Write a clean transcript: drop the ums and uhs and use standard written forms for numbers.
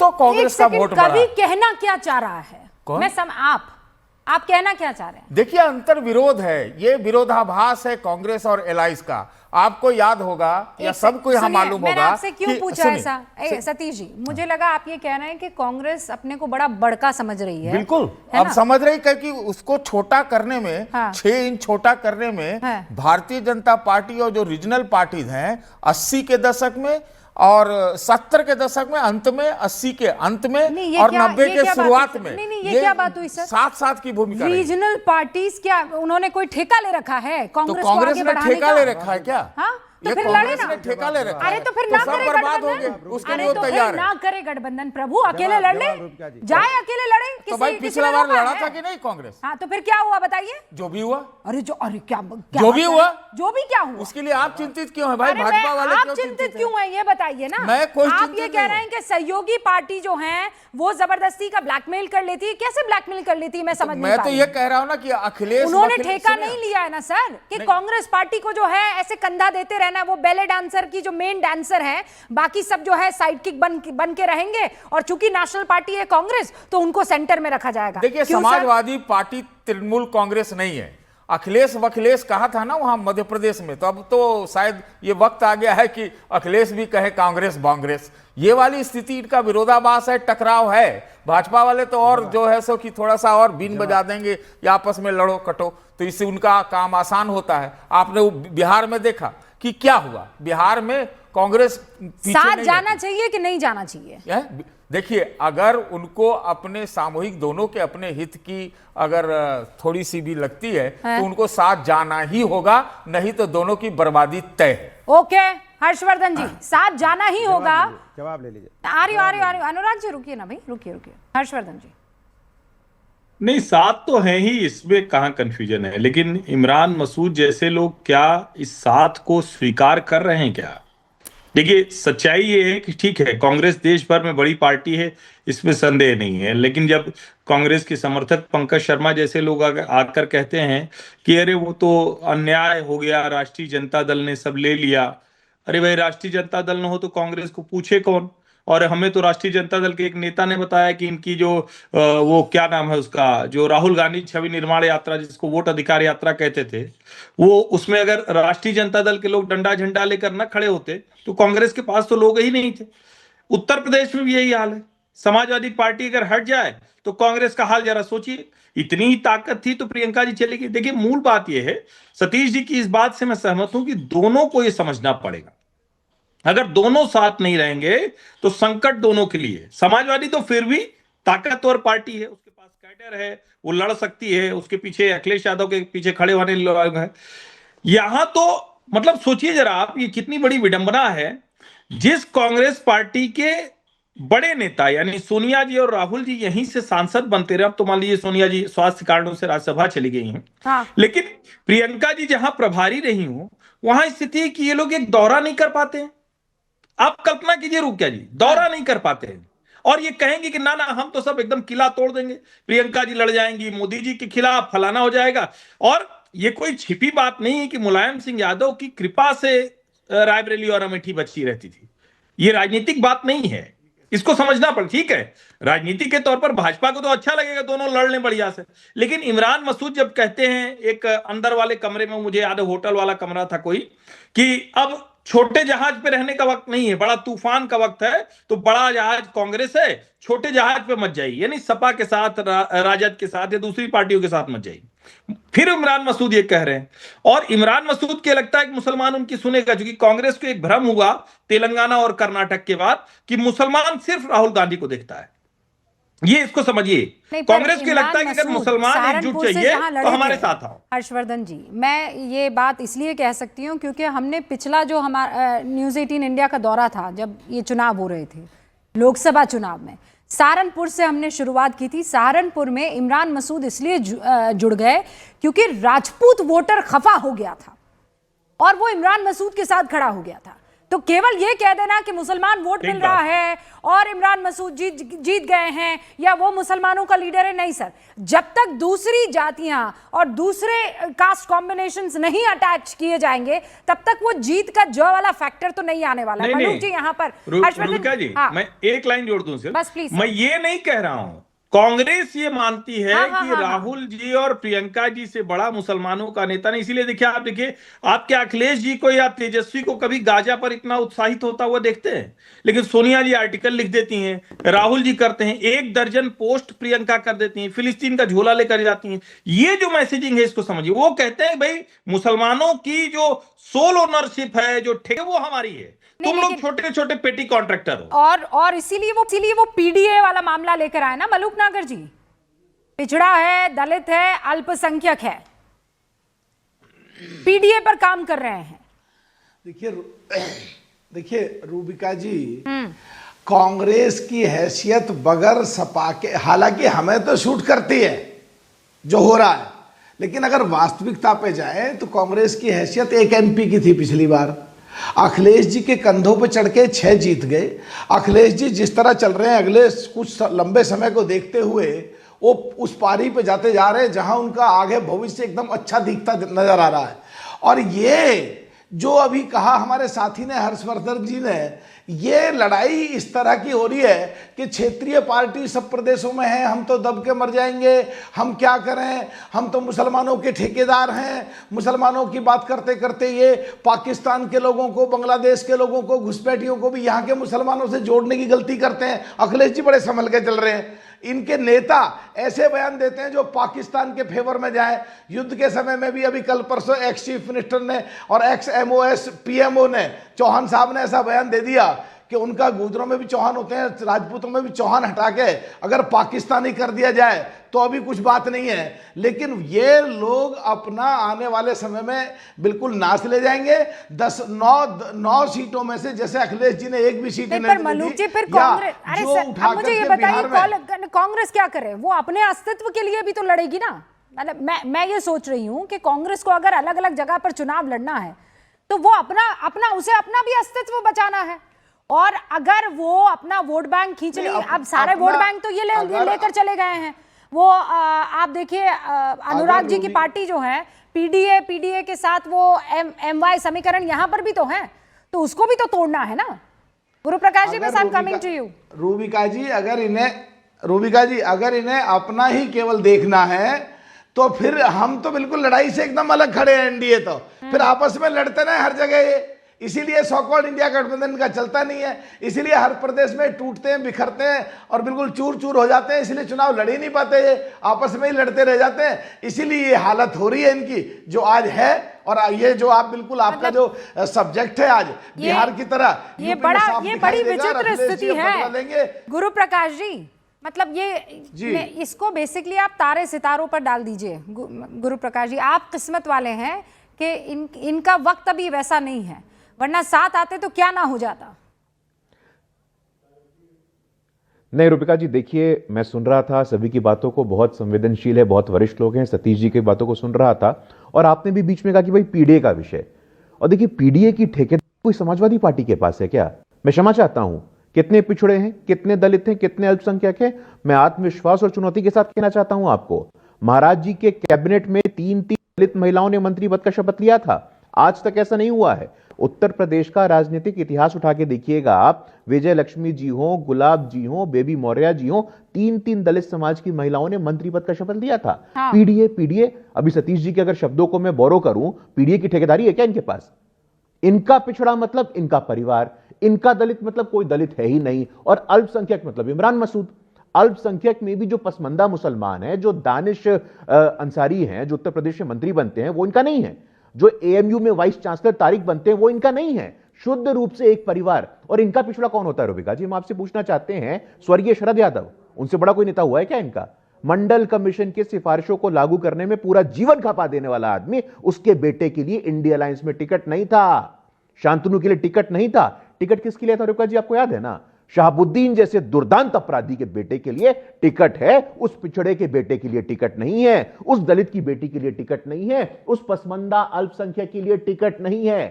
तो कांग्रेस का वोट बढ़ा। कवि कहना क्या चाह रहा है? कौन? आप कहना क्या चाह रहे हैं? देखिए, अंतर विरोध है, ये विरोधाभास है कांग्रेस और एलाइस का। आपको याद होगा या सबको यहाँ मालूम होगा। मैंने आपसे क्यों पूछा ऐसा? सतीश जी, मुझे लगा आप ये कह रहे हैं कि कांग्रेस अपने को बड़ा बड़का समझ रही है। बिल्कुल, अब समझ रही है कि उसको छोटा करने में, 6 इंच छोटा करने में भारतीय जनता पार्टी और जो रीजनल पार्टीज हैं 80 के दशक में और 70 के दशक में अंत में, 80 के अंत में और 90 के शुरुआत में, ये क्या बात हुई सर? साथ साथ की भूमिका। रीजनल पार्टीज क्या उन्होंने कोई ठेका ले रखा है कांग्रेस को आगे बढ़ाने का? ठेका ले रखा है क्या? हाँ, तो फिर लड़े ना। ठेका ले रखा। अरे तो फिर ना करे गठबंधन, उसके लिए तैयार ना करे गठबंधन। प्रभु अकेले लड़ ले, जाए अकेले लड़े। तो भाई पिछला बार लड़ा था कि नहीं कांग्रेस? हाँ, तो फिर क्या हुआ बताइए? जो भी हुआ। अरे क्या जो भी हुआ, जो भी क्या हुआ, उसके लिए आप चिंतित क्यों है भाई? भाजपा वाले आप चिंतित क्यों हैं ये बताइए ना। आप ये कह रहे हैं कि सहयोगी पार्टी जो है वो जबरदस्ती का ब्लैकमेल कर लेती है। कैसे ब्लैकमेल कर लेती है मैं समझ नहीं पा रही। मैं तो ये कह रहा हूं ना कि अखिलेश, उन्होंने ठेका नहीं लिया है ना सर कि कांग्रेस पार्टी को जो है ऐसे कंधा देते रहना। वो बैले डांसर की जो मेन डांसर है, बाकी सब जो है साइड किक बन के रहेंगे। और चूंकि नेशनल पार्टी है कांग्रेस, तो उनको सेंटर में रखा जाएगा। देखिए, समाजवादी पार्टी तृणमूल कांग्रेस नहीं है। अखिलेश वखिलेश कहा था ना वहां मध्य प्रदेश में, तो अब तो शायद ये वक्त आ गया है कि अखिलेश भी कहे कांग्रेस बांग्रेस। ये वाली स्थिति इनका विरोधाभास है, टकराव है। भाजपा वाले तो और जो है सो कि थोड़ा सा और बीन बजा देंगे या आपस में लड़ो कटो, तो इससे उनका काम आसान होता है। आपने बिहार में देखा कि क्या हुआ। बिहार में कांग्रेस साथ जाना चाहिए कि नहीं जाना चाहिए? देखिए, अगर उनको अपने सामूहिक दोनों के अपने हित की अगर थोड़ी सी भी लगती है तो उनको साथ जाना ही होगा, नहीं तो दोनों की बर्बादी तय है। ओके हर्षवर्धन जी, साथ जाना ही होगा। जवाब ले लीजिए। आ रही हो अनुराग जी, रुकिए ना भाई, रुकिए। हर्षवर्धन जी, नहीं, साथ तो है ही, इसमें कहां कंफ्यूजन है। लेकिन इमरान मसूद जैसे लोग क्या इस साथ को स्वीकार कर रहे हैं क्या? देखिए, सच्चाई ये है कि ठीक है, कांग्रेस देश भर में बड़ी पार्टी है, इसमें संदेह नहीं है। लेकिन जब कांग्रेस के समर्थक पंकज शर्मा जैसे लोग आकर कहते हैं कि अरे वो तो अन्याय हो गया, राष्ट्रीय जनता दल ने सब ले लिया। अरे भाई, राष्ट्रीय जनता दल न हो तो कांग्रेस को पूछे कौन? और हमें तो राष्ट्रीय जनता दल के एक नेता ने बताया कि इनकी जो वो क्या नाम है उसका, जो राहुल गांधी छवि निर्माण यात्रा, जिसको वोट अधिकार यात्रा कहते थे, वो उसमें अगर राष्ट्रीय जनता दल के लोग डंडा झंडा लेकर न खड़े होते तो कांग्रेस के पास तो लोग ही नहीं थे। उत्तर प्रदेश में भी यही हाल है। समाजवादी पार्टी अगर हट जाए तो कांग्रेस का हाल जरा सोचिए। इतनी ही ताकत थी तो प्रियंका जी चली गई। देखिए, मूल बात यह है, सतीश जी की इस बात से मैं सहमत हूं कि दोनों को यह समझना पड़ेगा, अगर दोनों साथ नहीं रहेंगे तो संकट दोनों के लिए। समाजवादी तो फिर भी ताकतवर पार्टी है, उसके पास कैडर है, वो लड़ सकती है, उसके पीछे अखिलेश यादव के पीछे खड़े होने लोग हैं। यहां तो मतलब सोचिए जरा आप, ये कितनी बड़ी विडंबना है। जिस कांग्रेस पार्टी के बड़े नेता यानी सोनिया जी और राहुल जी यहीं से सांसद बनते रहे, अब तो मान लीजिए सोनिया जी स्वास्थ्य कारणों से राज्यसभा चली गई हैं, लेकिन प्रियंका जी जहां प्रभारी रही हूं, वहां स्थिति है कि ये लोग एक दौरा नहीं कर पाते हैं। आप कल्पना कीजिए, रुकिया जी, दौरा नहीं कर पाते हैं और ये कहेंगे कि ना हम तो सब एकदम किला तोड़ देंगे, प्रियंका जी लड़ जाएंगी मोदी जी के खिलाफ, फलाना हो जाएगा। और ये कोई छिपी बात नहीं है कि मुलायम सिंह यादव की कृपा से रायबरेली और अमेठी बची रहती थी। ये राजनीतिक बात नहीं है, इसको समझना पड़। ठीक है, राजनीति के तौर पर भाजपा को तो अच्छा लगेगा दोनों लड़ लें बढ़िया से, लेकिन इमरान मसूद जब कहते हैं एक अंदर वाले कमरे में, मुझे याद है होटल वाला कमरा था कोई, कि अब छोटे जहाज पे रहने का वक्त नहीं है, बड़ा तूफान का वक्त है, तो बड़ा जहाज कांग्रेस है, छोटे जहाज पे मत जाइए, यानी सपा के साथ, राजद के साथ या दूसरी पार्टियों के साथ मत जाइए। फिर इमरान मसूद ये कह रहे हैं, और इमरान मसूद के लगता है कि मुसलमान उनकी सुनेगा, क्योंकि कांग्रेस को एक भ्रम हुआ तेलंगाना और कर्नाटक के बाद कि मुसलमान सिर्फ राहुल गांधी को देखता है। ये इसको समझिए, कांग्रेस को लगता है कि अगर मुसलमान एकजुट चाहिए तो हमारे साथ आओ। हर्षवर्धन जी, मैं ये बात इसलिए कह सकती हूँ क्योंकि हमने पिछला जो हमारा न्यूज़ 18 इंडिया का दौरा था, जब ये चुनाव हो रहे थे लोकसभा चुनाव में, सहारनपुर से हमने शुरुआत की थी। सहारनपुर में इमरान मसूद इसलिए जुड़ गए क्योंकि राजपूत वोटर खफा हो गया था और वो इमरान मसूद के साथ खड़ा हो गया था। तो केवल ये कह देना कि मुसलमान वोट मिल रहा है और इमरान मसूद जीत गए हैं या वो मुसलमानों का लीडर है, नहीं सर। जब तक दूसरी जातियां और दूसरे कास्ट कॉम्बिनेशंस नहीं अटैच किए जाएंगे तब तक वो जीत का जो वाला फैक्टर तो नहीं आने वाला। मनोज जी यहाँ पर रूबिका जी, मैं एक लाइन जोड़ दूं सिर्फ, बस प्लीज। मैं ये नहीं कह रहा हूं, कांग्रेस ये मानती है कि राहुल जी और प्रियंका जी से बड़ा मुसलमानों का नेता नहीं। इसीलिए देखिए, आप देखिए, आपके अखिलेश जी को या तेजस्वी को कभी गाजा पर इतना उत्साहित होता हुआ देखते हैं, लेकिन सोनिया जी आर्टिकल लिख देती हैं, राहुल जी करते हैं, 1 दर्जन पोस्ट प्रियंका कर देती हैं, फिलिस्तीन का झोला लेकर जाती हैं। ये जो मैसेजिंग है इसको समझिए। वो कहते हैं भाई मुसलमानों की जो सोल ओनरशिप है, जो ठेके, वो हमारी है, तुम लोग छोटे छोटे पेटी कॉन्ट्रैक्टर हो। और इसीलिए वो पीडीए वाला मामला लेकर आए ना मलूक नागर जी। पिछड़ा है, दलित है, अल्पसंख्यक है, पीडीए पर काम कर रहे हैं। देखिए रूबिका जी, कांग्रेस की हैसियत बगैर सपा के, हालांकि हमें तो शूट करती है जो हो रहा है, लेकिन अगर वास्तविकता पे जाए तो कांग्रेस की हैसियत 1 MP की थी पिछली बार। अखिलेश जी के कंधों पे चढ़ के 6 जीत गए। अखिलेश जी जिस तरह चल रहे हैं, अगले कुछ लंबे समय को देखते हुए वो उस पारी पे जाते जा रहे हैं जहां उनका आगे भविष्य एकदम अच्छा दिखता नजर आ रहा है। और ये जो अभी कहा हमारे साथी ने, हर्षवर्धन जी ने, ये लड़ाई इस तरह की हो रही है कि क्षेत्रीय पार्टी सब प्रदेशों में है, हम तो दब के मर जाएंगे, हम क्या करें, हम तो मुसलमानों के ठेकेदार हैं। मुसलमानों की बात करते करते ये पाकिस्तान के लोगों को, बांग्लादेश के लोगों को, घुसपैठियों को भी यहाँ के मुसलमानों से जोड़ने की गलती करते हैं। अखिलेश जी बड़े संभल के चल रहे हैं। इनके नेता ऐसे बयान देते हैं जो पाकिस्तान के फेवर में जाए। युद्ध के समय में भी, अभी कल परसों एक्स चीफ मिनिस्टर ने और एक्स MOS PMO ने, चौहान साहब ने ऐसा बयान दे दिया कि उनका गुजरों में भी चौहान होते हैं, राजपूतों में भी चौहान हटा के अगर पाकिस्तानी कर दिया जाए तो अभी कुछ बात नहीं है। लेकिन ये लोग अपना आने वाले समय में बिल्कुल नाश ले जाएंगे। 9 सीटों में से, जैसे अखिलेश जी ने एक भी सीट नहीं दी, मलूक जी, फिर कांग्रेस, अरे सर मुझे ये बताइए, कांग्रेस क्या करे? वो अपने अस्तित्व के लिए भी तो लड़ेगी ना। मतलब मैं ये सोच रही हूँ कि कांग्रेस को अगर अलग अलग जगह पर चुनाव लड़ना है तो वो उसे अपना भी अस्तित्व बचाना है। और अगर वो अपना वोट बैंक खींच ली, अब सारे वोट बैंक तो ये लेकर चले गए हैं। वो आप देखिए, अनुराग जी की पार्टी जो है पीडीए के साथ वो MY समीकरण यहाँ पर भी तो है, तो उसको भी तो तोड़ना है ना। गुरु प्रकाश जी, बस I am coming to you. Rubika ji, अगर इन्हें अपना ही केवल देखना है तो फिर हम तो बिल्कुल लड़ाई से एकदम अलग खड़े हैं। एनडीए तो फिर आपस में लड़ते रहे हर जगह ये, इसीलिए सो कॉल्ड इंडिया गठबंधन का चलता नहीं है, इसीलिए हर प्रदेश में टूटते हैं, बिखरते हैं और बिल्कुल चूर चूर हो जाते हैं। इसलिए चुनाव लड़ ही नहीं पाते, ये आपस में ही लड़ते रह जाते हैं। इसीलिए ये हालत हो रही है इनकी जो आज है। और ये जो आप बिल्कुल आपका जो सब्जेक्ट है आज बिहार की तरह, ये बड़ी विचित्र स्थिति है गुरु प्रकाश जी। मतलब ये इसको बेसिकली आप तारे सितारों पर डाल दीजिए गुरु प्रकाश जी। आप किस्मत वाले हैं कि इनका वक्त अभी वैसा नहीं है, वरना साथ आते तो क्या ना हो जाता। नहीं रूबिका जी, देखिए, मैं सुन रहा था सभी की बातों को, बहुत संवेदनशील है, बहुत वरिष्ठ लोग हैं, सतीश जी की बातों को सुन रहा था, और आपने भी बीच में कहा कि भाई पीडीए का विषय। और देखिए, पीडीए की ठेकेदारी कोई समाजवादी पार्टी के पास है क्या? मैं क्षमा चाहता हूं, कितने पिछड़े हैं, कितने दलित हैं, कितने अल्पसंख्यक हैं। मैं आत्मविश्वास और चुनौती के साथ कहना चाहता हूं आपको, महाराज जी के कैबिनेट में 3 दलित महिलाओं ने मंत्री पद का शपथ लिया था। आज तक ऐसा नहीं हुआ है। उत्तर प्रदेश का राजनीतिक इतिहास उठा के देखिएगा आप, विजय लक्ष्मी जी हो, गुलाब जी हो, बेबी मौर्य जी हो, 3 दलित समाज की महिलाओं ने मंत्री पद का शपथ लिया था। हाँ। पीडीए, अभी सतीश जी के अगर शब्दों को मैं बोरो करूं, पीडीए की ठेकेदारी है क्या इनके पास? इनका पिछड़ा मतलब इनका परिवार, इनका दलित मतलब कोई दलित है ही नहीं, और अल्पसंख्यक मतलब इमरान मसूद। अल्पसंख्यक में भी जो पसमंदा मुसलमान है, जो दानिश अंसारी हैं, जो उत्तर प्रदेश में मंत्री बनते हैं, वो इनका नहीं है। जो एएमयू में वाइस चांसलर तारिक बनते हैं, वो इनका नहीं है। शुद्ध रूप से एक परिवार। और इनका पिछड़ा कौन होता है रूबिका जी? हम आपसे पूछना चाहते हैं, स्वर्गीय शरद यादव, उनसे बड़ा कोई नेता हुआ है क्या इनका? मंडल कमीशन की सिफारिशों को लागू करने में पूरा जीवन खपा देने वाला आदमी, उसके बेटे के लिए इंडिया अलायंस में टिकट नहीं था, शांतनु के लिए टिकट नहीं था। टिकट किसके लिए था रूबिका जी, आपको याद है ना? शहाबुद्दीन जैसे दुर्दांत अपराधी के बेटे के लिए टिकट है, उस पिछड़े के बेटे के लिए टिकट नहीं है, उस दलित की बेटी के लिए टिकट नहीं है, उस पसमंदा अल्पसंख्यक के लिए टिकट नहीं है।